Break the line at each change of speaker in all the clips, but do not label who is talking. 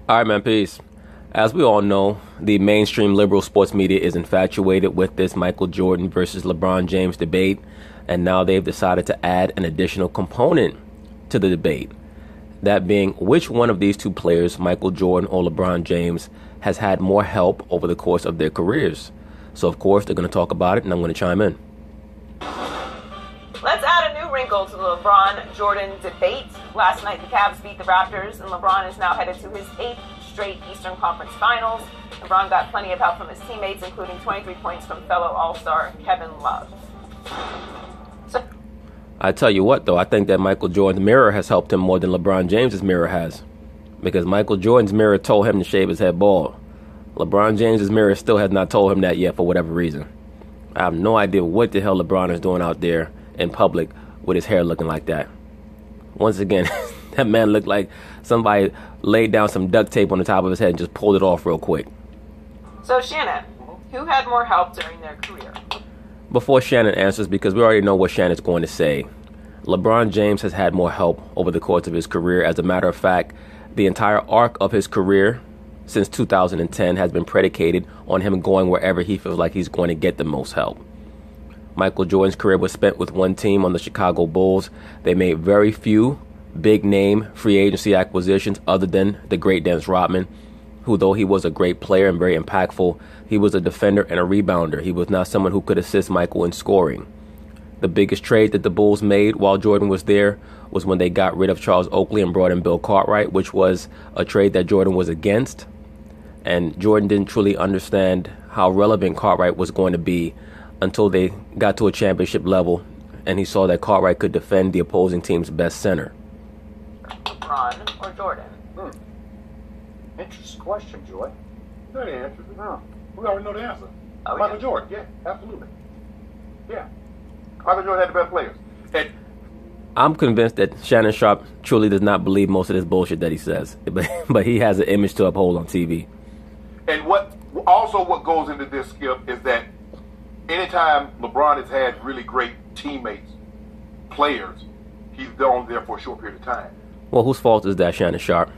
All right, man, peace. As we all know, the mainstream liberal sports media is infatuated with this Michael Jordan versus LeBron James debate, and now they've decided to add an additional component to the debate. That being, which one of these two players, Michael Jordan or LeBron James, has had more help over the course of their careers? So, of course, they're going to talk about it, and I'm going to chime in.
Let's add a new wrinkle to the LeBron-Jordan debate. Last night, the Cavs beat the Raptors, and LeBron is now headed to his 8th straight Eastern Conference Finals. LeBron got plenty of help from his teammates, including 23 points from fellow All-Star Kevin Love.
I tell you what, though, I think that Michael Jordan's mirror has helped him more than LeBron James's mirror has. Because Michael Jordan's mirror told him to shave his head bald. LeBron James's mirror still has not told him that yet for whatever reason. I have no idea what the hell LeBron is doing out there in public with his hair looking like that. Once again, that man looked like somebody laid down some duct tape on the top of his head and just pulled it off real quick.
So, Shannon, who had more help during their career?
Before Shannon answers, because we already know what Shannon's going to say, LeBron James has had more help over the course of his career. As a matter of fact, the entire arc of his career since 2010 has been predicated on him going wherever he feels like he's going to get the most help. Michael Jordan's career was spent with one team on the Chicago Bulls. They made very few big-name free agency acquisitions other than the great Dennis Rodman, who, though he was a great player and very impactful, he was a defender and a rebounder. He was not someone who could assist Michael in scoring. The biggest trade that the Bulls made while Jordan was there was when they got rid of Charles Oakley and brought in Bill Cartwright, which was a trade that Jordan was against. And Jordan didn't truly understand how relevant Cartwright was going to be until they got to a championship level and he saw that Cartwright could defend the opposing team's best center.
LeBron or Jordan?
Interesting question, Joy.
That ain't interesting. No. We already know the answer.
Oh,
Michael
yeah.
Jordan. Yeah, absolutely. Yeah. Michael Jordan had the best players. And
I'm convinced that Shannon Sharpe truly does not believe most of this bullshit that he says, but he has an image to uphold on TV.
And what goes into this, Skip, is that anytime LeBron has had really great teammates, players, he's only there for a short period of time.
Well, whose fault is that, Shannon Sharpe?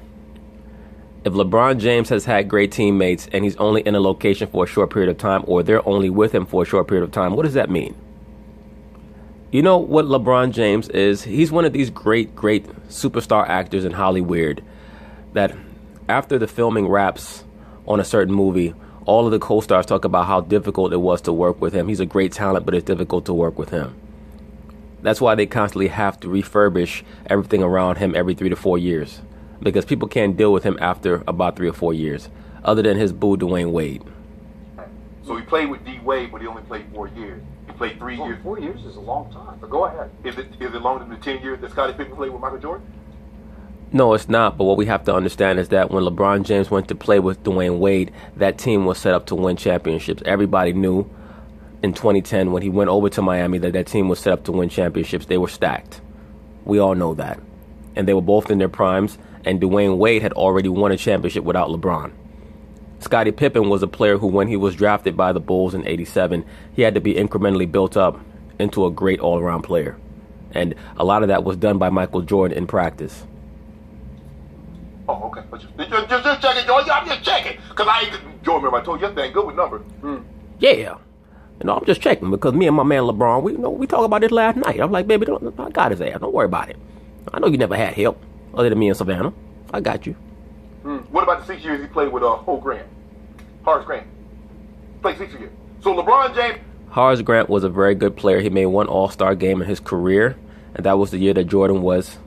If LeBron James has had great teammates and he's only in a location for a short period of time, or they're only with him for a short period of time, what does that mean? You know what LeBron James is? He's one of these great superstar actors in Hollywood that after the filming wraps on a certain movie, all of the co-stars talk about how difficult it was to work with him. He's a great talent, but it's difficult to work with him. That's why they constantly have to refurbish everything around him every 3 to 4 years, because people can't deal with him after about 3 or 4 years, other than his boo, Dwayne Wade.
So he played with D. Wade, but he only played 4 years. He played 3 years.
4 years is a long time, but go ahead.
Is it longer than the 10 years that Scottie Pippen played with Michael Jordan?
No, it's not. But what we have to understand is that when LeBron James went to play with Dwayne Wade, that team was set up to win championships. Everybody knew in 2010 when he went over to Miami that team was set up to win championships. They were stacked. We all know that. And they were both in their primes, and Dwayne Wade had already won a championship without LeBron. Scottie Pippen was a player who, when he was drafted by the Bulls in '87, he had to be incrementally built up into a great all-around player. And a lot of that was done by Michael Jordan in practice.
Oh, okay. But just checking, Joy. I'm just checking. Because Joy, remember I told you yesterday, ain't good with numbers.
Yeah. I'm just checking because me and my man LeBron, we talked about this last night. I'm like, baby, I got his ass. Don't worry about it. I know you never had help other than me and Savannah. I got you.
What about the 6 years he played with Horace Grant? Played 6 years. So LeBron James.
Horace Grant was a very good player. He made one All-Star game in his career, and that was the year that Jordan was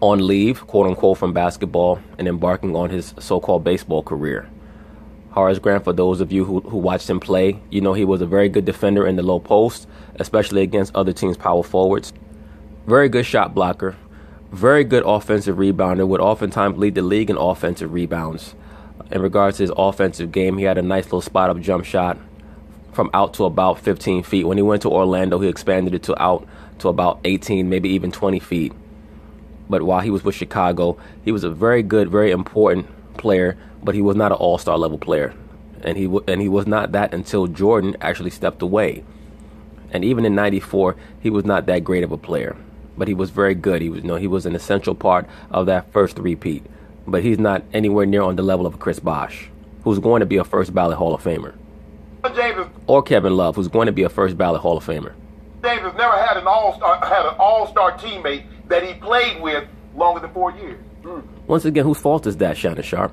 on leave, quote-unquote, from basketball and embarking on his so-called baseball career. Horace Grant, for those of you who watched him play, you know he was a very good defender in the low post, especially against other teams' power forwards. Very good shot blocker. Very good offensive rebounder, would oftentimes lead the league in offensive rebounds. In regards to his offensive game, he had a nice little spot-up jump shot from out to about 15 feet. When he went to Orlando, he expanded it to out to about 18, maybe even 20 feet. But while he was with Chicago, he was a very good, very important player, but he was not an all-star level player. And he was not that until Jordan actually stepped away. And even in '94, he was not that great of a player, but he was very good. He was an essential part of that first three-peat. but he's not anywhere near on the level of Chris Bosh, who's going to be a first ballot Hall of Famer.
James
Or Kevin Love, who's going to be a first ballot Hall of Famer.
James has never had an all-star teammate that he played with longer than 4 years.
Once again, whose fault is that, Shannon Sharp?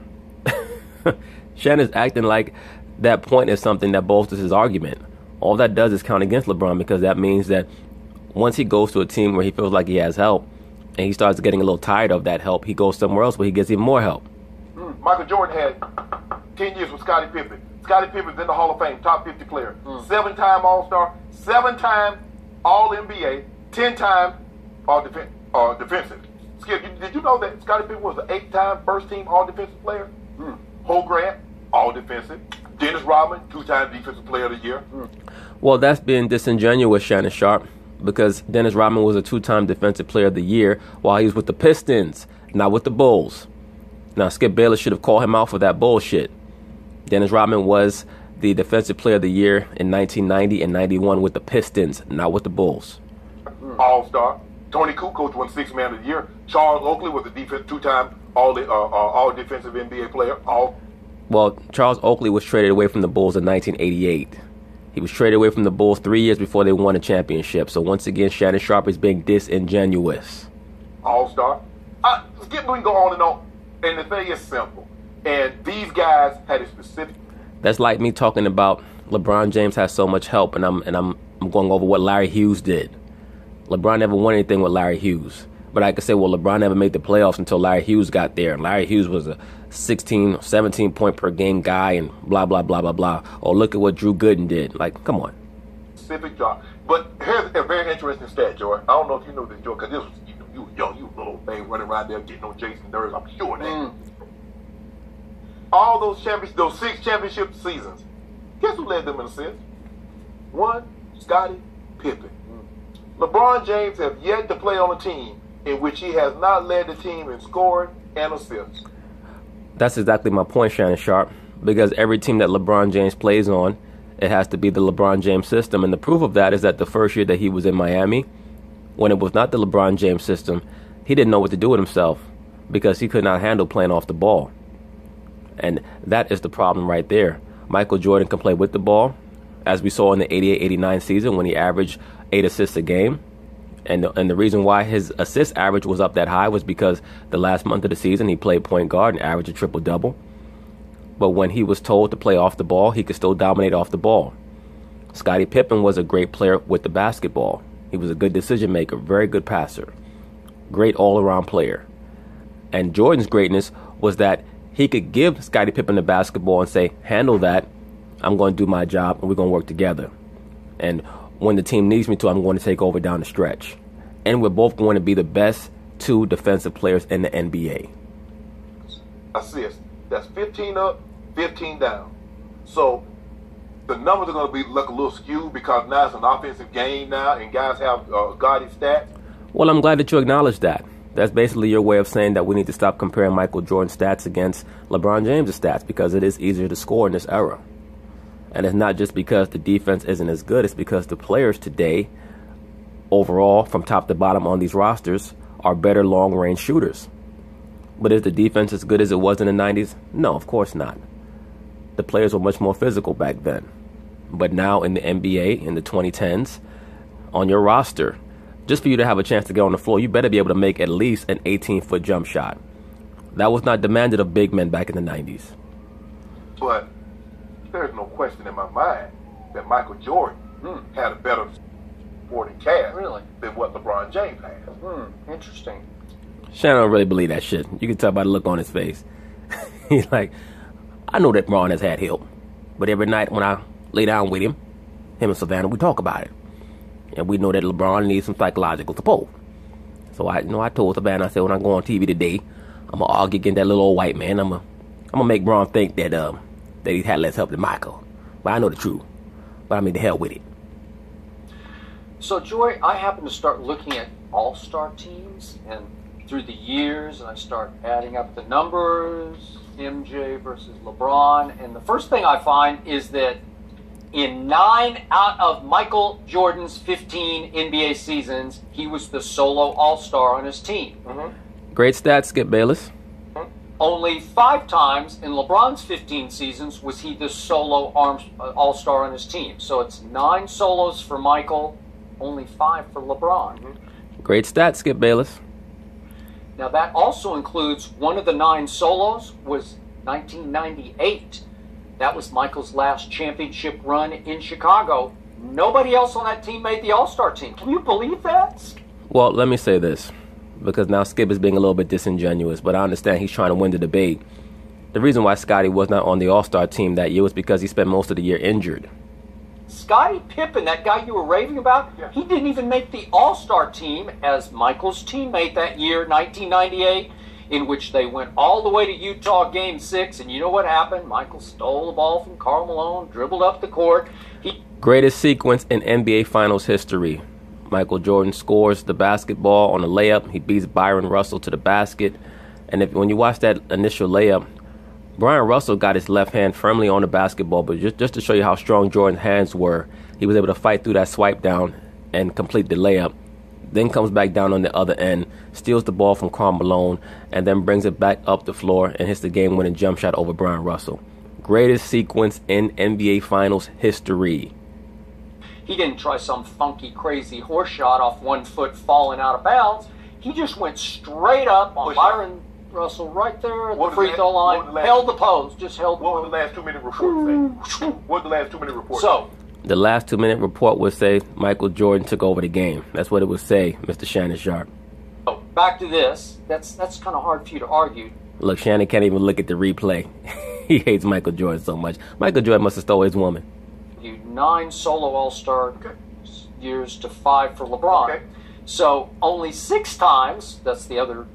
Shannon's acting like that point is something that bolsters his argument. All that does is count against LeBron, because that means that once he goes to a team where he feels like he has help and he starts getting a little tired of that help, he goes somewhere else where he gets even more help.
Michael Jordan had 10 years with Scottie Pippen. Scottie Pippen's in the Hall of Fame, top 50 player. 7-time All-Star, 7-time All-NBA, 10-time All-Defensive. Skip, did you know that Scottie Pippen was an 8-time first-team All-Defensive player? Ho Grant, All-Defensive. Dennis Rodman, 2-time Defensive Player of the Year.
Well, that's being disingenuous, Shannon Sharp, because Dennis Rodman was a 2-time Defensive Player of the Year while he was with the Pistons, not with the Bulls. Now, Skip Bayless should have called him out for that bullshit. Dennis Rodman was the Defensive Player of the Year in 1990 and 91 with the Pistons, not with the Bulls.
All-Star. Tony Kukoc won 6th Man of the Year. Charles Oakley was a 2-time All-Defensive NBA player.
Well, Charles Oakley was traded away from the Bulls in 1988. He was traded away from the Bulls 3 years before they won a championship. So once again, Shannon Sharp is being disingenuous.
All-Star. Skip, we can go on and on. And the thing is simple. And these guys had a specific...
That's like me talking about LeBron James has so much help, and I'm going over what Larry Hughes did. LeBron never won anything with Larry Hughes. But I could say, well, LeBron never made the playoffs until Larry Hughes got there. And Larry Hughes was a 16, 17 point per game guy and blah, blah, blah, blah, blah. Or look at what Drew Gooden did. Like, come on.
Specific job. But here's a very interesting stat, Joy. I don't know if you know this, Joy, because this was, you were young, you were a little thing running around there getting on Jason nerves. I'm sure that. All those 6 championship seasons, guess who led them in assists? One, Scottie Pippen. LeBron James has yet to play on a team in which he has not led the team in scoring and assists.
That's exactly my point, Shannon Sharp. Because every team that LeBron James plays on, it has to be the LeBron James system. And the proof of that is that the first year that he was in Miami, when it was not the LeBron James system, he didn't know what to do with himself because he could not handle playing off the ball. And that is the problem right there. Michael Jordan can play with the ball, as we saw in the 88-89 season when he averaged 8 assists a game. And the reason why his assist average was up that high was because the last month of the season he played point guard and averaged a triple-double. But when he was told to play off the ball, he could still dominate off the ball. Scottie Pippen was a great player with the basketball. He was a good decision maker, very good passer, great all-around player. And Jordan's greatness was that he could give Scottie Pippen the basketball and say, handle that, I'm going to do my job, and we're going to work together. And when the team needs me to, I'm going to take over down the stretch. And we're both going to be the best 2 defensive players in the NBA.
Assists. That's 15 up, 15 down. So the numbers are going to look a little skewed because now it's an offensive game now, and guys have gaudy stats.
Well, I'm glad that you acknowledge that. That's basically your way of saying that we need to stop comparing Michael Jordan's stats against LeBron James' stats because it is easier to score in this era. And it's not just because the defense isn't as good. It's because the players today, overall, from top to bottom on these rosters, are better long-range shooters. But is the defense as good as it was in the 90s? No, of course not. The players were much more physical back then. But now in the NBA, in the 2010s, on your roster, just for you to have a chance to get on the floor, you better be able to make at least an 18-foot jump shot. That was not demanded of big men back in the 90s.
But there's no question in my mind that Michael Jordan had a better supporting cast than what LeBron James has.
Interesting.
Shannon don't really believe that shit. You can tell by the look on his face. He's like, I know that LeBron has had help, but every night when I lay down with him and Savannah, we talk about it. And we know that LeBron needs some psychological support. So I told Savannah, I said, when I go on TV today, I'm gonna argue against that little old white man. I'm gonna make Bron think that that he's had less help than Michael. But I know the truth. But I mean, the hell with it.
So, Joy, I happen to start looking at all-star teams and through the years, and I start adding up the numbers, MJ versus LeBron, and the first thing I find is that in 9 out of Michael Jordan's 15 NBA seasons, he was the solo all-star on his team.
Great stats, Skip Bayless.
only 5 times in LeBron's 15 seasons was he the solo all-star on his team. So it's 9 solos for Michael, only 5 for LeBron.
Great stat, Skip Bayless.
Now that also includes one of the 9 solos was 1998. That was Michael's last championship run in Chicago. Nobody else on that team made the All-Star team. Can you believe that?
Well, let me say this, because now Skip is being a little bit disingenuous, but I understand he's trying to win the debate. The reason why Scottie was not on the All-Star team that year was because he spent most of the year injured.
Scottie Pippen, that guy you were raving about, he didn't even make the All-Star team as Michael's teammate that year, 1998, in which they went all the way to Utah Game 6, and you know what happened? Michael stole the ball from Karl Malone, dribbled up the court.
Greatest sequence in NBA Finals history. Michael Jordan scores the basketball on a layup. He beats Byron Russell to the basket. And when you watch that initial layup, Brian Russell got his left hand firmly on the basketball, but just to show you how strong Jordan's hands were, he was able to fight through that swipe down and complete the layup. Then comes back down on the other end, steals the ball from Karl Malone, and then brings it back up the floor and hits the game-winning jump shot over Brian Russell. Greatest sequence in NBA Finals history.
He didn't try some funky, crazy horse shot off 1 foot falling out of bounds. He just went straight up on Byron Russell right there at the free throw line. Held the pose, just held the pose.
What would the last 2-minute report say? What would the last 2-minute report say?
The last 2-minute report would say Michael Jordan took over the game. That's what it would say, Mr. Shannon Sharp.
So back to this. That's kind of hard for you to argue.
Look, Shannon can't even look at the replay. He hates Michael Jordan so much. Michael Jordan must have stole his woman.
9 solo All-Star years to 5 for LeBron.
Okay.
So only 6 times, that's the other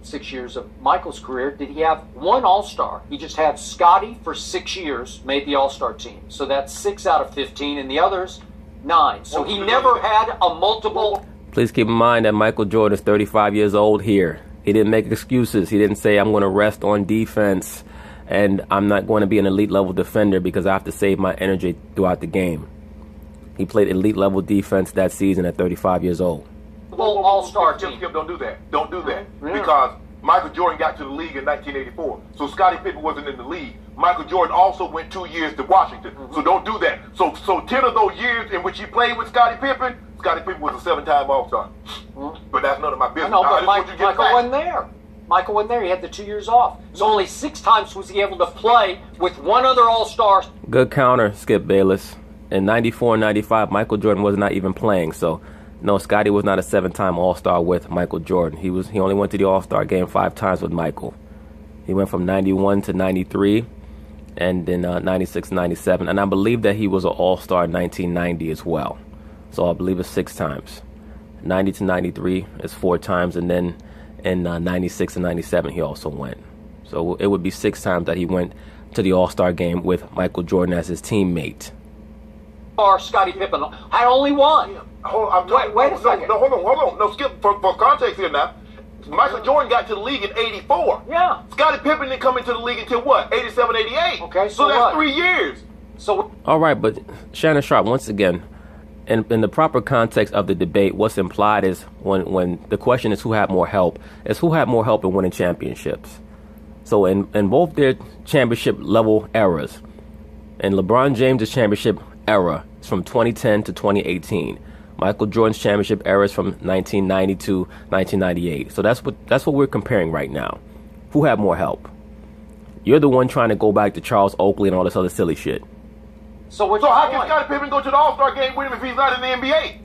6 years of Michael's career, did he have 1 All-Star. He just had Scottie for 6 years, made the All-Star team. So that's 6 out of 15, and the others, 9. So he never had a multiple.
Please keep in mind that Michael Jordan is 35 years old here. He didn't make excuses. He didn't say, I'm going to rest on defense and I'm not going to be an elite level defender because I have to save my energy throughout the game. He played elite level defense that season at 35 years old.
All-Star team.
Skip, don't do that. Don't do that. Because Michael Jordan got to the league in 1984. So Scottie Pippen wasn't in the league. Michael Jordan also went 2 years to Washington. So don't do that. So 10 of those years in which he played with Scottie Pippen was a 7-time All-Star. But that's none of my business.
No, but Michael wasn't there. Michael wasn't there. He had the 2 years off. So only 6 times was he able to play with 1 other All-Star.
Good counter, Skip Bayless. In 94 and 95, Michael Jordan was not even playing. So, no, Scottie was not a 7-time All-Star with Michael Jordan. He only went to the All-Star game 5 times with Michael. He went from 91 to 93 and then 96 and 97. And I believe that he was an All-Star in 1990 as well. So I believe it's 6 times. 90 to 93 is 4 times, and then in 96 and 97 he also went. So it would be 6 times that he went to the All-Star game with Michael Jordan as his teammate.
Or Scottie Pippen had only 1. Wait a second.
No, hold on. No, Skip, for context here now. Michael Jordan got to the league in 84.
Yeah.
Scottie Pippen didn't come into the league until what? 87, 88.
Okay,
so that's 3 years.
So
all right, but Shannon Sharp, once again, in the proper context of the debate, what's implied is when the question is who had more help, is who had more help in winning championships. So in both their championship level eras, in LeBron James' championship era is from 2010 to 2018. Michael Jordan's championship era is from 1990 to 1998. So that's what we're comparing right now. Who had more help? You're the one trying to go back to Charles Oakley and all this other silly shit.
So how can Scottie Pippen go to the All-Star game with him if he's not in the NBA?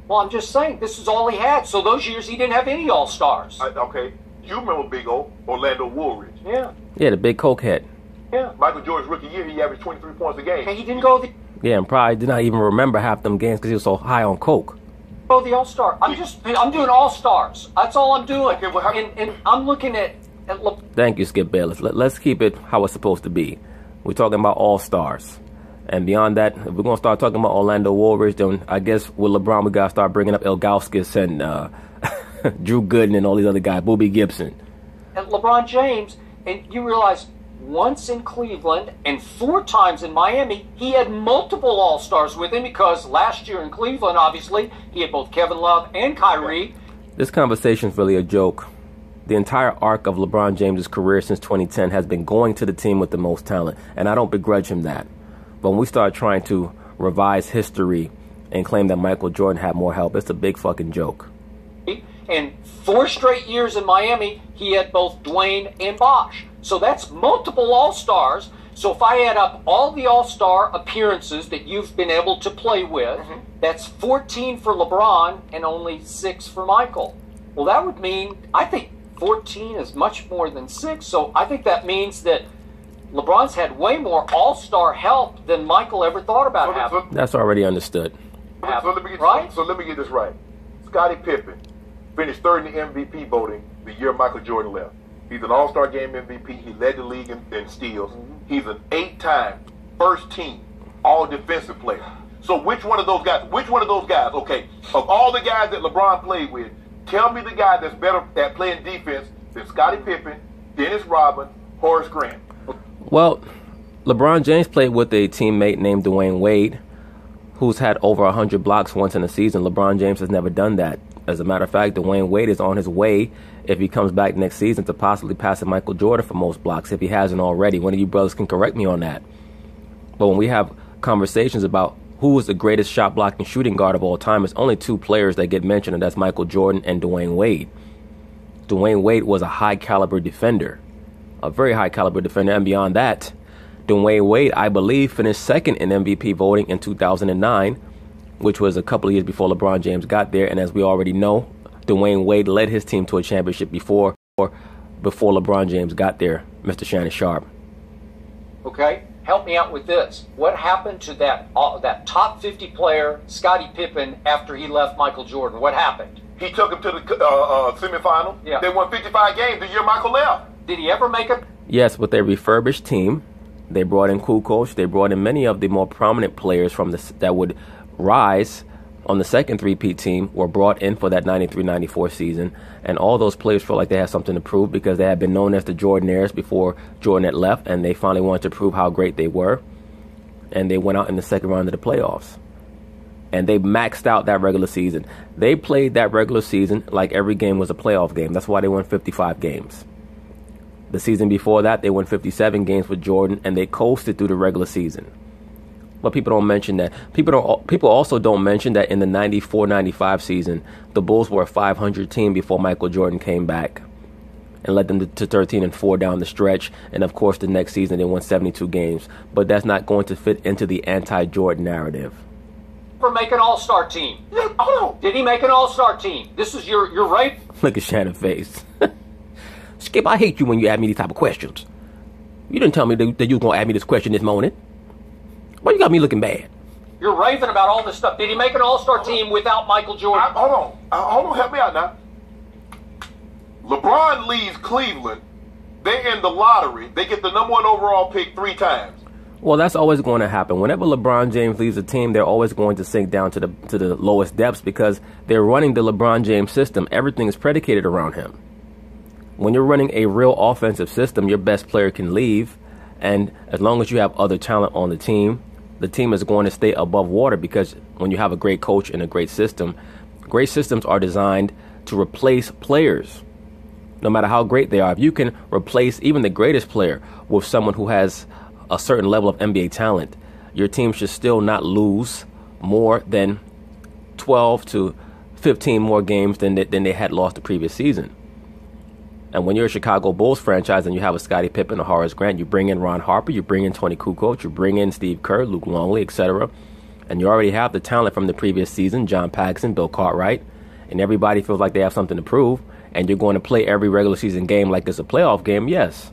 Well, I'm just saying, this is all he had. So those years he didn't have any All-Stars.
Okay. You remember Big O, Orlando Woolridge.
Yeah.
Yeah, the big coke head.
Yeah.
Michael Jordan's rookie year, he averaged 23 points a game.
Okay, he didn't go
Yeah, and probably did not even remember half them games because he was so high on coke.
the All-Star. I'm doing All-Stars. That's all I'm doing.
Okay, well,
and I'm looking at
Thank you, Skip Bayless. Let's keep it how it's supposed to be. We're talking about All-Stars. And beyond that, if we're going to start talking about Orlando Woolridge, then I guess with LeBron, we got to start bringing up Ilgauskas and Drew Gooden and all these other guys, Boobie Gibson.
And LeBron James, and you realize once in Cleveland and 4 times in Miami, he had multiple All-Stars with him because last year in Cleveland, obviously, he had both Kevin Love and Kyrie.
This conversation's really a joke. The entire arc of LeBron James' career since 2010 has been going to the team with the most talent, and I don't begrudge him that. But when we start trying to revise history and claim that Michael Jordan had more help, it's a big fucking joke.
And 4 straight years in Miami, he had both Dwayne and Bosh. So that's multiple All-Stars. So if I add up all the All-Star appearances that you've been able to play with, that's 14 for LeBron and only 6 for Michael. Well, that would mean, I think 14 is much more than 6. So I think that means that LeBron's had way more All-Star help than Michael ever thought about having.
That's already understood.
So let me get this right. Scottie Pippen finished 3rd in the MVP voting the year Michael Jordan left. He's an All-Star Game MVP. He led the league in steals. He's an 8-time first team All-Defensive player. So which one of those guys, okay, of all the guys that LeBron played with, tell me the guy that's better at playing defense than Scottie Pippen, Dennis Rodman, Horace Grant.
Well, LeBron James played with a teammate named Dwayne Wade, who's had over 100 blocks once in a season. LeBron James has never done that. As a matter of fact, Dwayne Wade is on his way, if he comes back next season, to possibly passing Michael Jordan for most blocks, if he hasn't already. One of you brothers can correct me on that. But when we have conversations about who is the greatest shot blocking shooting guard of all time, it's only 2 players that get mentioned, and that's Michael Jordan and Dwayne Wade. Dwayne Wade was a high caliber defender, a very high caliber defender, and beyond that, Dwayne Wade, I believe, finished 2nd in MVP voting in 2009, which was a couple of years before LeBron James got there. And as we already know, Dwayne Wade led his team to a championship before LeBron James got there, Mr. Shannon Sharp.
Okay, help me out with this. What happened to that top 50 player, Scottie Pippen, after he left Michael Jordan? What happened?
He took him to the semifinal.
Yeah.
They won 55 games the year Michael left.
Did he ever make it?
Yes, with a refurbished team. They brought in Kukoc. They brought in many of the more prominent players from that would rise on the second three-peat team were brought in for that 93-94 season. And all those players felt like they had something to prove because they had been known as the Jordanaires before Jordan had left, and they finally wanted to prove how great they were. And they went out in the second round of the playoffs. And they maxed out that regular season. They played that regular season like every game was a playoff game. That's why they won 55 games. The season before that, they won 57 games with Jordan, and they coasted through the regular season. But people don't mention that. People also don't mention that in the 94-95 season, the Bulls were a 500 team before Michael Jordan came back and led them to 13-4 down the stretch. And of course, the next season they won 72 games. But that's not going to fit into the anti-Jordan narrative.
For make an all-star team.
Yeah, hold on.
Did he make an all-star team? This is your right.
Look at Shannon's face. Skip, I hate you when you ask me these type of questions. You didn't tell me that you was going to ask me this question this morning. Why you got me looking bad?
You're raving about all this stuff. Did he make an all-star team without Michael Jordan?
Hold on, help me out now. LeBron leaves Cleveland. They're in the lottery. They get the #1 overall pick 3 times.
Well, that's always going to happen. Whenever LeBron James leaves a team, they're always going to sink down to the lowest depths because they're running the LeBron James system. Everything is predicated around him. When you're running a real offensive system, your best player can leave, and as long as you have other talent on the team is going to stay above water because when you have a great coach and a great systems are designed to replace players, no matter how great they are. If you can replace even the greatest player with someone who has a certain level of NBA talent, your team should still not lose more than 12 to 15 more games than they had lost the previous season. And when you're a Chicago Bulls franchise and you have a Scottie Pippen, a Horace Grant, you bring in Ron Harper, you bring in Tony Kukoc, you bring in Steve Kerr, Luke Longley, etc. And you already have the talent from the previous season, John Paxson, Bill Cartwright, and everybody feels like they have something to prove, and you're going to play every regular season game like it's a playoff game, yes.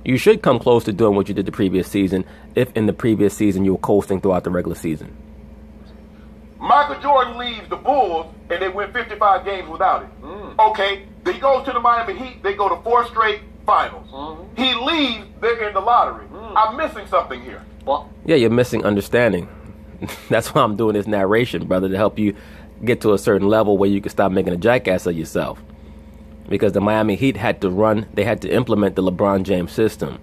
You should come close to doing what you did the previous season if in the previous season you were coasting throughout the regular season.
Michael Jordan leaves the Bulls, and they win 55 games without it. Okay, they go to the Miami Heat. They go to 4 straight finals. He leaves. They're in the lottery. I'm missing something here.
Well,
yeah, you're missing understanding. That's why I'm doing this narration, brother, to help you get to a certain level where you can stop making a jackass of yourself. Because the Miami Heat had to implement the LeBron James system.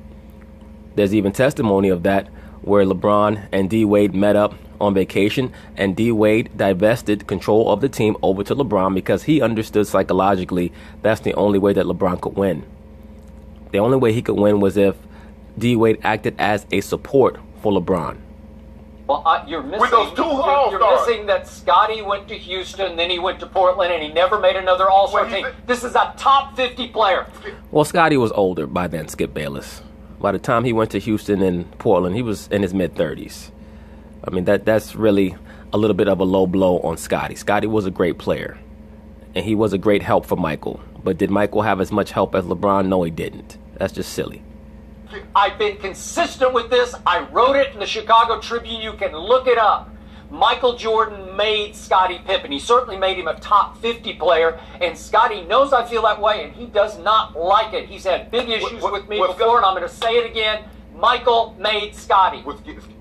There's even testimony of that where LeBron and D. Wade met up on vacation, and D-Wade divested control of the team over to LeBron because he understood psychologically that's the only way that LeBron could win. The only way he could win was if D-Wade acted as a support for LeBron.
Well, you're missing.
With those two All-Stars.
You're missing that Scotty went to Houston, then he went to Portland, and he never made another All-Star team. This is a top 50 player.
Well, Scotty was older by then, Skip Bayless. By the time he went to Houston and Portland, he was in his mid-30s. I mean, that's really a little bit of a low blow on Scotty. Scotty was a great player, and he was a great help for Michael. But did Michael have as much help as LeBron? No, he didn't. That's just silly.
I've been consistent with this. I wrote it in the Chicago Tribune. You can look it up. Michael Jordan made Scottie Pippen. He certainly made him a top 50 player, and Scotty knows I feel that way, and he does not like it. He's had big issues with me before, and I'm going to say it again. Michael made Scotty.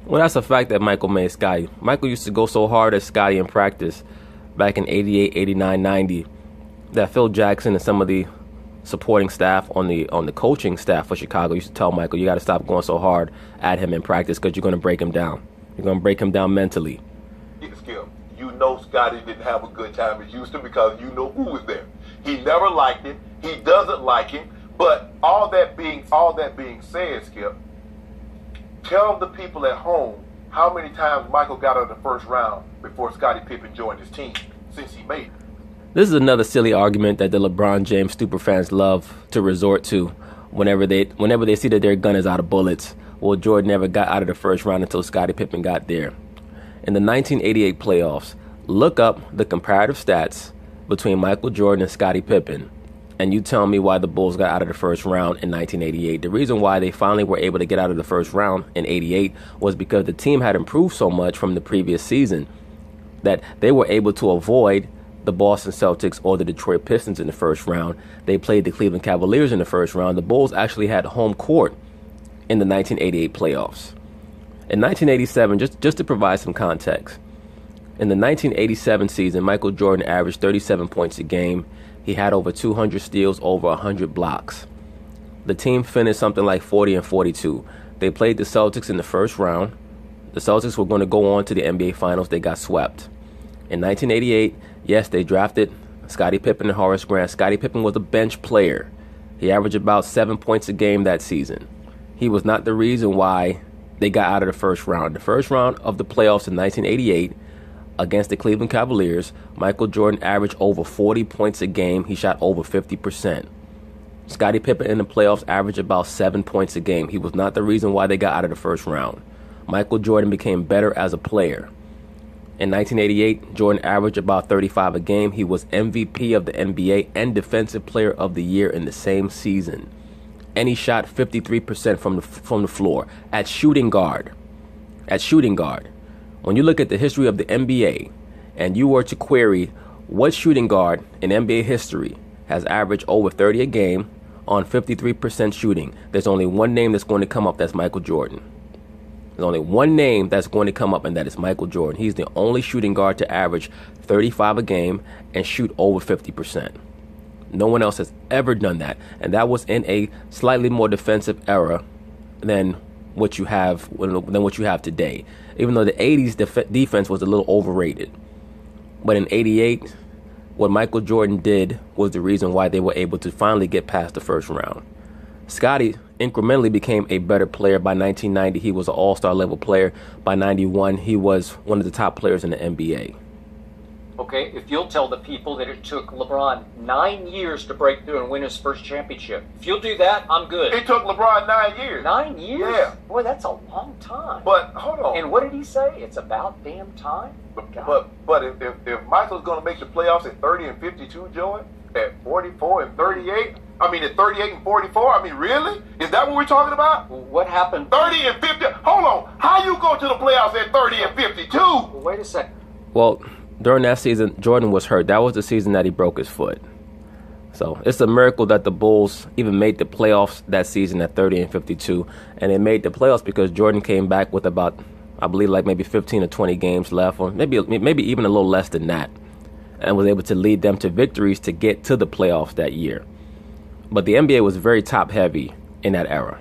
Well, that's a fact that Michael made Scotty. Michael used to go so hard at Scotty in practice back in 88, 89, 90 that Phil Jackson and some of the supporting staff on the coaching staff for Chicago used to tell Michael, you got to stop going so hard at him in practice because you're going to break him down. You're going to break him down mentally.
Skip, you know Scotty didn't have a good time in Houston because you know who was there. He never liked it. He doesn't like him. But all that being said, Skip, tell the people at home how many times Michael got out of the first round before Scottie Pippen joined his team since he made it.
This is another silly argument that the LeBron James superfans love to resort to whenever they see that their gun is out of bullets. Well, Jordan never got out of the first round until Scottie Pippen got there. In the 1988 playoffs, look up the comparative stats between Michael Jordan and Scottie Pippen, and you tell me why the Bulls got out of the first round in 1988. The reason why they finally were able to get out of the first round in 88 was because the team had improved so much from the previous season that they were able to avoid the Boston Celtics or the Detroit Pistons in the first round. They played the Cleveland Cavaliers in the first round. The Bulls actually had home court in the 1988 playoffs. In 1987, just to provide some context, in the 1987 season, Michael Jordan averaged 37 points a game. He had over 200 steals, over 100 blocks. The team finished something like 40-42. They played the Celtics in the first round. The Celtics were going to go on to the NBA Finals. They got swept. In 1988, yes, they drafted Scottie Pippen and Horace Grant. Scottie Pippen was a bench player. He averaged about 7 points a game that season. He was not the reason why they got out of the first round. The first round of the playoffs in 1988 against the Cleveland Cavaliers, Michael Jordan averaged over 40 points a game. He shot over 50%. Scottie Pippen in the playoffs averaged about 7 points a game. He was not the reason why they got out of the first round. Michael Jordan became better as a player. In 1988, Jordan averaged about 35 a game. He was MVP of the NBA and Defensive Player of the Year in the same season. And he shot 53% from the floor at shooting guard. When you look at the history of the NBA and you were to query what shooting guard in NBA history has averaged over 30 a game on 53% shooting, there's only one name that's going to come up. That's Michael Jordan. There's only one name that's going to come up, and that is Michael Jordan. He's the only shooting guard to average 35 a game and shoot over 50%. No one else has ever done that, and that was in a slightly more defensive era than what you have today. Even though the 80s defense was a little overrated, but in 88, what Michael Jordan did was the reason why they were able to finally get past the first round. Scotty incrementally became a better player. By 1990, he was an all-star level player. By 91, he was one of the top players in the NBA.
Okay, if you'll tell the people that it took LeBron 9 years to break through and win his first championship. If you'll do that, I'm good.
It took LeBron 9 years.
9 years?
Yeah.
Boy, that's a long time.
But hold on.
And what did he say? It's about damn time?
But if Michael's going to make the playoffs at 30 and 52, Joey, at 44 and 38, at 38 and 44, really? Is that what we're talking about?
What happened?
30 and 50. Hold on. How you go to the playoffs at 30 and 52?
Wait a second.
Well, during that season, Jordan was hurt. That was the season that he broke his foot. So it's a miracle that the Bulls even made the playoffs that season at 30 and 52. And they made the playoffs because Jordan came back with about, I believe, like maybe 15 or 20 games left, or maybe even a little less than that, and was able to lead them to victories to get to the playoffs that year. But the NBA was very top-heavy in that era.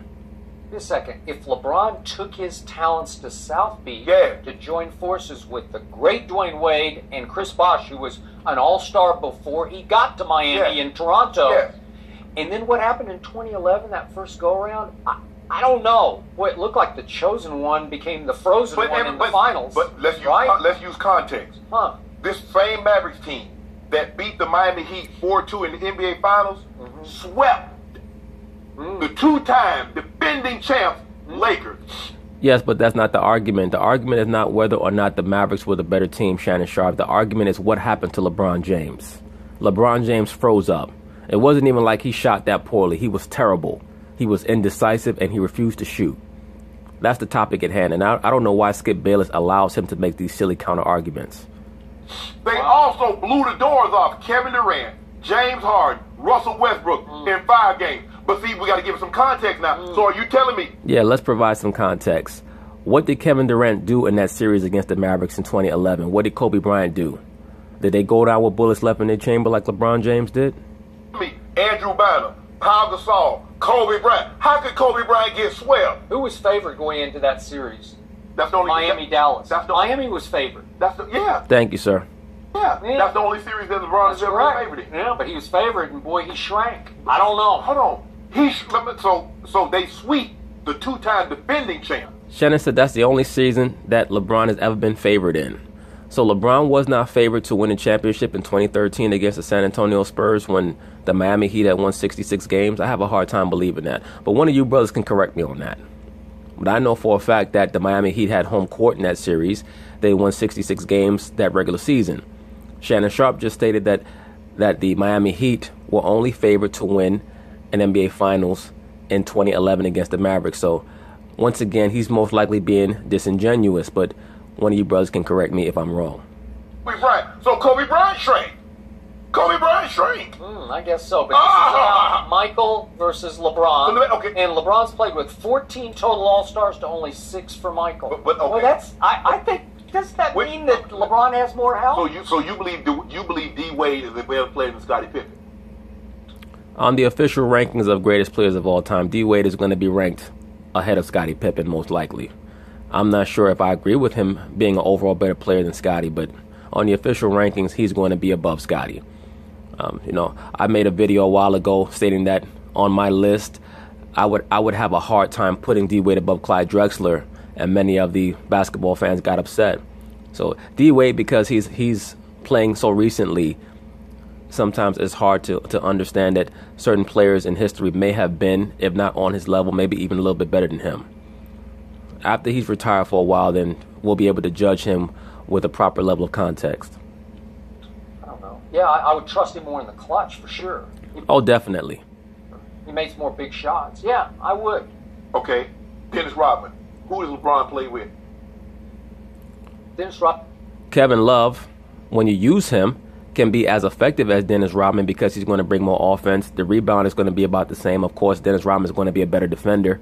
Wait a second. If LeBron took his talents to South Beach to join forces with the great Dwayne Wade and Chris Bosh, who was an all-star before he got to Miami and Toronto, and then what happened in 2011, that first go-around, I don't know. Boy, it looked like the chosen one became the frozen one in the finals.
But let's use context. This same Mavericks team that beat the Miami Heat 4-2 in the NBA Finals swept the two-time defending champs Lakers.
Yes, but that's not the argument. The argument is not whether or not the Mavericks were the better team, Shannon Sharp. The argument is what happened to LeBron James. LeBron James froze up. It wasn't even like he shot that poorly. He was terrible. He was indecisive, and he refused to shoot. That's the topic at hand, and I don't know why Skip Bayless allows him to make these silly counter-arguments.
They also blew the doors off Kevin Durant, James Harden, Russell Westbrook in 5 games. But see, we got to give it some context now. So are you telling me?
Yeah, let's provide some context. What did Kevin Durant do in that series against the Mavericks in 2011? What did Kobe Bryant do? Did they go down with bullets left in their chamber like LeBron James did?
Andrew Bynum, Pau Gasol, Kobe Bryant. How could Kobe Bryant get swept?
Who was favored going into that series?
That's the only
Miami-Dallas. Miami was favored.
Thank you, sir.
Yeah, that's the only series that LeBron has ever been favored in.
Yeah, but he was favored, and boy, he shrank. I don't know.
Hold on. So they sweep the two-time defending champ.
Shannon said that's the only season that LeBron has ever been favored in. So LeBron was not favored to win a championship in 2013 against the San Antonio Spurs when the Miami Heat had won 66 games. I have a hard time believing that. But one of you brothers can correct me on that. But I know for a fact that the Miami Heat had home court in that series. They won 66 games that regular season. Shannon Sharp just stated that the Miami Heat were only favored to win an NBA Finals in 2011 against the Mavericks. So once again, he's most likely being disingenuous, but one of you brothers can correct me if I'm wrong.
Kobe Bryant. So Kobe Bryant shrank. Kobe Bryant shrank.
I guess so. But this is about Michael versus LeBron.
Okay.
And LeBron's played with 14 total All-Stars to only 6 for Michael.
But okay.
Well, that's I think. Does that mean that LeBron has more help?
So you believe D Wade is a better player than Scottie Pippen?
On the official rankings of greatest players of all time, D Wade is going to be ranked ahead of Scottie Pippen most likely. I'm not sure if I agree with him being an overall better player than Scottie, but on the official rankings, he's going to be above Scottie. I made a video a while ago stating that on my list, I would have a hard time putting D Wade above Clyde Drexler, and many of the basketball fans got upset. So D Wade, because he's playing so recently, sometimes it's hard to understand that certain players in history may have been, if not on his level, maybe even a little bit better than him. After he's retired for a while, then we'll be able to judge him with a proper level of context.
I don't know. Yeah, I would trust him more in the clutch for sure.
Oh, definitely.
He makes more big shots. Yeah, I would.
Okay, Dennis Rodman. Who does LeBron play with?
Dennis Rodman.
Kevin Love, when you use him, can be as effective as Dennis Rodman because he's going to bring more offense. The rebound is going to be about the same. Of course, Dennis Rodman is going to be a better defender.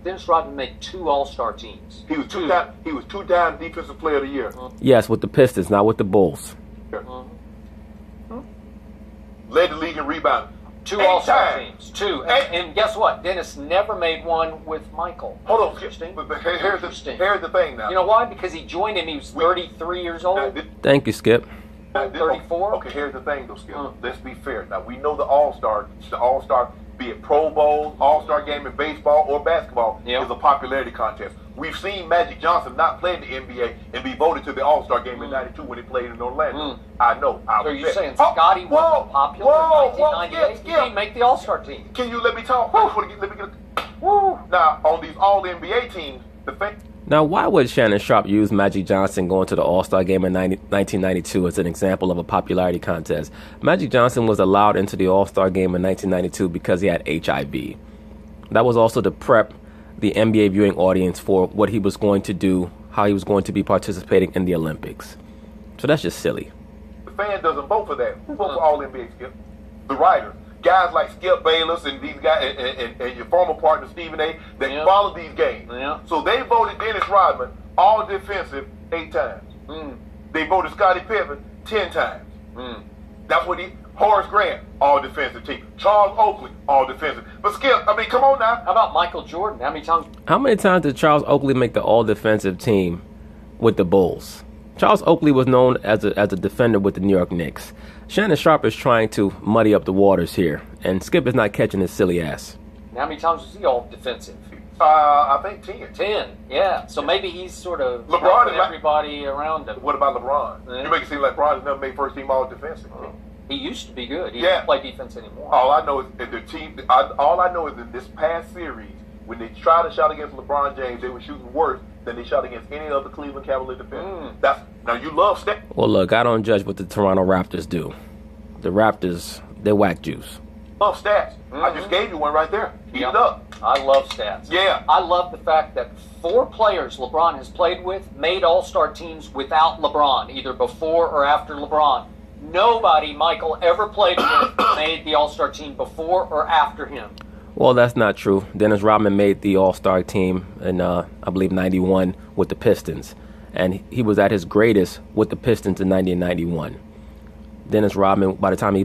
Dennis Rodman made 2 All-Star teams.
He was two-time Defensive Player of the Year.
Yes, with the Pistons, not with the Bulls.
Led the league in rebound.
2 All-Star teams. 2. And guess what? Dennis never made one with Michael.
Hold on.
Interesting.
But here's the thing now.
You know why? Because he joined him. He was 33 years old.
Thank you, Skip.
34.
Okay, here's the thing, though, Skip. Let's be fair. Now, we know the All-Star, be it Pro Bowl, All-Star game in baseball or basketball, is a popularity contest. We've seen Magic Johnson not play in the NBA and be voted to the All-Star game in '92 when he played in Orlando. I know.
So you're saying Scottie wasn't popular in 1998? He didn't make the All-Star team.
Can you let me talk? Now, on these All-NBA teams,
Now, why would Shannon Sharp use Magic Johnson going to the All-Star game in 1992 as an example of a popularity contest? Magic Johnson was allowed into the All-Star game in 1992 because he had HIV. That was also to prep the NBA viewing audience for what he was going to do, how he was going to be participating in the Olympics. So that's just silly.
The fan doesn't vote for that. Who votes for All-NBA, Skip? The writers. Guys like Skip Bayless and these guys and your former partner Stephen A. that follow these games. So they voted Dennis Rodman all defensive 8 times. They voted Scottie Pippen 10 times. That's what Horace Grant, all defensive team. Charles Oakley, all defensive. But Skip, I mean, come on now.
How about Michael Jordan?
How many times did Charles Oakley make the all-defensive team with the Bulls? Charles Oakley was known as a defender with the New York Knicks. Shannon Sharpe is trying to muddy up the waters here, and Skip is not catching his silly ass.
How many times was he all defensive?
I think 10.
10, yeah. So maybe he's sort of
LeBron
helping everybody around him.
What about LeBron?
Yeah.
You make it seem like LeBron has never made first team all defensive.
He used to be good. He
Yeah.
doesn't play defense anymore.
All I know is that the team. All I know is in this past series, when they tried to shot against LeBron James, they were shooting worse than they shot against any other Cleveland Cavalier defender. Now you love stats.
Well, look, I don't judge what the Toronto Raptors do. The Raptors, they're whack juice.
Love stats. I just gave you one right there. Eat
Yep.
it up.
I love stats.
Yeah.
I love the fact that 4 players LeBron has played with made all-star teams without LeBron, either before or after LeBron. Nobody Michael ever played with made the all-star team before or after him.
Well, that's not true. Dennis Rodman made the All-Star team in, I believe, 91 with the Pistons. And he was at his greatest with the Pistons in 90 and 91. Dennis Rodman, by the time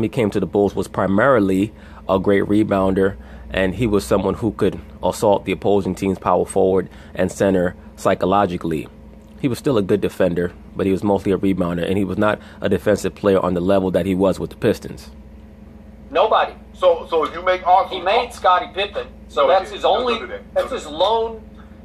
he came to the Bulls, was primarily a great rebounder, and he was someone who could assault the opposing team's power forward and center psychologically. He was still a good defender, but he was mostly a rebounder, and he was not a defensive player on the level that he was with the Pistons.
Nobody.
So if you make all,
He made Scottie Pippen, so that's his only.
Don't do that.
That's his lone.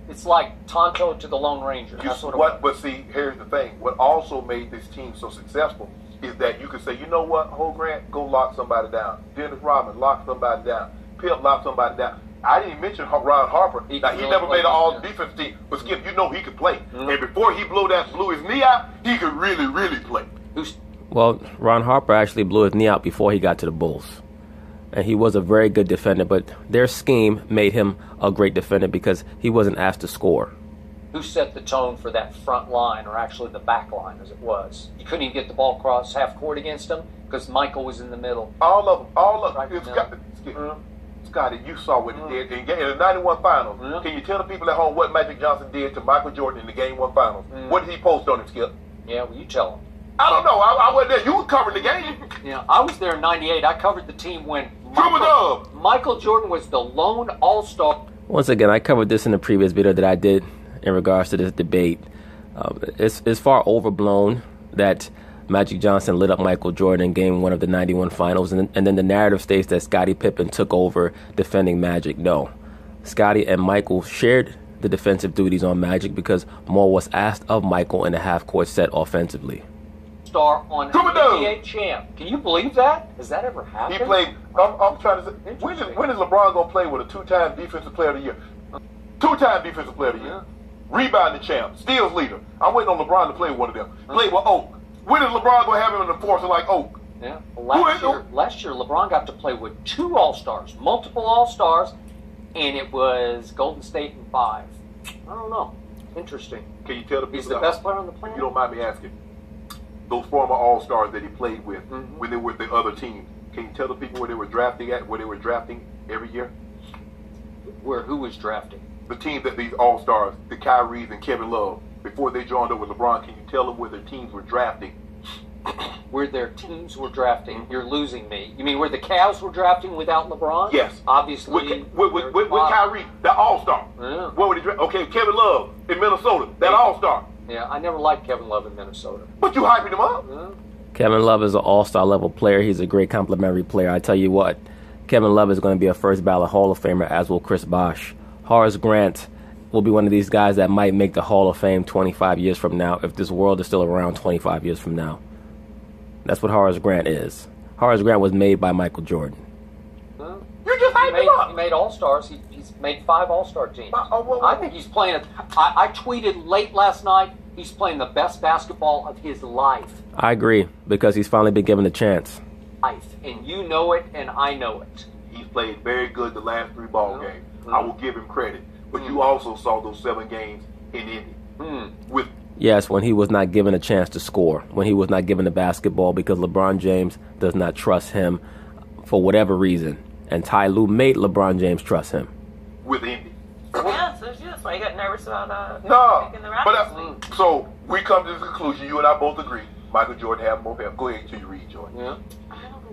It's like Tonto to the Lone Ranger. That's what it was.
But see, here's the thing. What also made this team so successful is that you could say, you know what, Ho Grant, go lock somebody down. Dennis Rodman, lock somebody down. Pip, lock somebody down. I didn't mention Ron Harper. He never made an all-defense team. But Skip, you know he could play. And before he blew his knee out, he could really, really play.
Well, Ron Harper actually blew his knee out before he got to the Bulls. And he was a very good defender, but their scheme made him a great defender because he wasn't asked to score.
Who set the tone for that front line, or actually the back line as it was? You couldn't even get the ball across half court against him because Michael was in the middle.
All of them.
Right
Scotty, you saw what he did in the 91 finals. Can you tell the people at home what Magic Johnson did to Michael Jordan in the Game 1 finals? What did he post on it, Skip?
Yeah, well, you tell them.
I don't know. I wasn't there. You were covering the game.
Yeah, I was there in '98. I covered the team when
Triple-dub.
Michael Jordan was the lone all-star.
Once again, I covered this in the previous video that I did in regards to this debate. It's far overblown that Magic Johnson lit up Michael Jordan in Game 1 of the 91 finals, and then the narrative states that Scottie Pippen took over defending Magic. No. Scottie and Michael shared the defensive duties on Magic because more was asked of Michael in a half-court set offensively.
Star on NBA champ. Can you believe that? Has that ever happened?
He played. I'm trying to say, when is LeBron gonna play with a 2-time defensive player of the year? 2-time defensive player of the year. Rebounding champ, steals leader. I'm waiting on LeBron to play with one of them. Play with Oak. When is LeBron gonna have him in the enforcer like Oak?
Yeah. Last year, LeBron got to play with 2 All-Stars, multiple All-Stars, and it was Golden State in 5. I don't know. Interesting.
Can you tell the people
He's the best player on the planet?
If you don't mind me asking, those former All-Stars that he played with when they were with the other team, can you tell the people where they were drafting at, where they were drafting every year?
Who was drafting?
The team that these All-Stars, the Kyries and Kevin Love, before they joined up with LeBron, can you tell them where their teams were drafting?
Where their teams were drafting? You're losing me. You mean where the Cavs were drafting without LeBron?
Yes.
Obviously.
With Kyrie, that All-Star.
Yeah.
Where would he draft? Okay, Kevin Love in Minnesota, that All-Star.
Yeah, I never liked Kevin Love in Minnesota.
But you hyping him up.
Yeah.
Kevin Love is an all-star level player. He's a great complimentary player. I tell you what, Kevin Love is going to be a first ballot Hall of Famer, as will Chris Bosh. Horace Grant will be one of these guys that might make the Hall of Fame 25 years from now, if this world is still around 25 years from now. That's what Horace Grant is. Horace Grant was made by Michael Jordan.
You just hyped him up.
He made All-Stars. He's made 5 All-Star teams. I think he's playing. I tweeted late last night, he's playing the best basketball of his life.
I agree, because he's finally been given a chance.
And you know it, and I know it.
He's played very good the last 3 ball games. I will give him credit. But you also saw those 7 games in Indy.
Yes, when he was not given a chance to score, when he was not given the basketball because LeBron James does not trust him for whatever reason. And Ty Lue made LeBron James trust him.
With Indy.
Yeah, so that's why you got nervous about picking the Raptors.
So we come to the conclusion, you and I both agree, Michael Jordan had more help. Go ahead until you read, Jordan.
Yeah.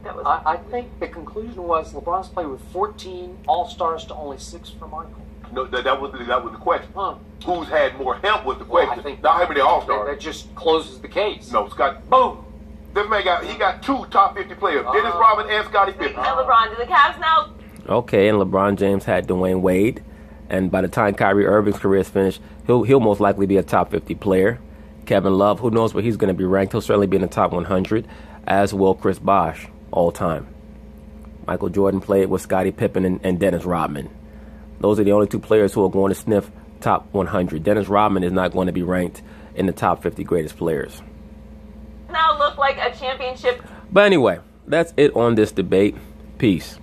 that was.
I think the conclusion was LeBron's played with 14 All-Stars to only 6 for Michael.
No, that was the question.
Huh.
Who's had more help was the
Well,
question.
I think
Not how many All-Stars.
that just closes the case.
No, Scott. Boom. This man got 2 top 50 players. Dennis Rodman and Scottie
Speaking
Pippen.
of LeBron, do the Cavs now?
Okay, and LeBron James had Dwayne Wade, and by the time Kyrie Irving's career is finished, he'll most likely be a top 50 player. Kevin Love, who knows where he's going to be ranked? He'll certainly be in the top 100, as will Chris Bosh, all time. Michael Jordan played with Scottie Pippen and Dennis Rodman. Those are the only 2 players who are going to sniff top 100. Dennis Rodman is not going to be ranked in the top 50 greatest players.
Now look like a championship.
But anyway, that's it on this debate. Peace.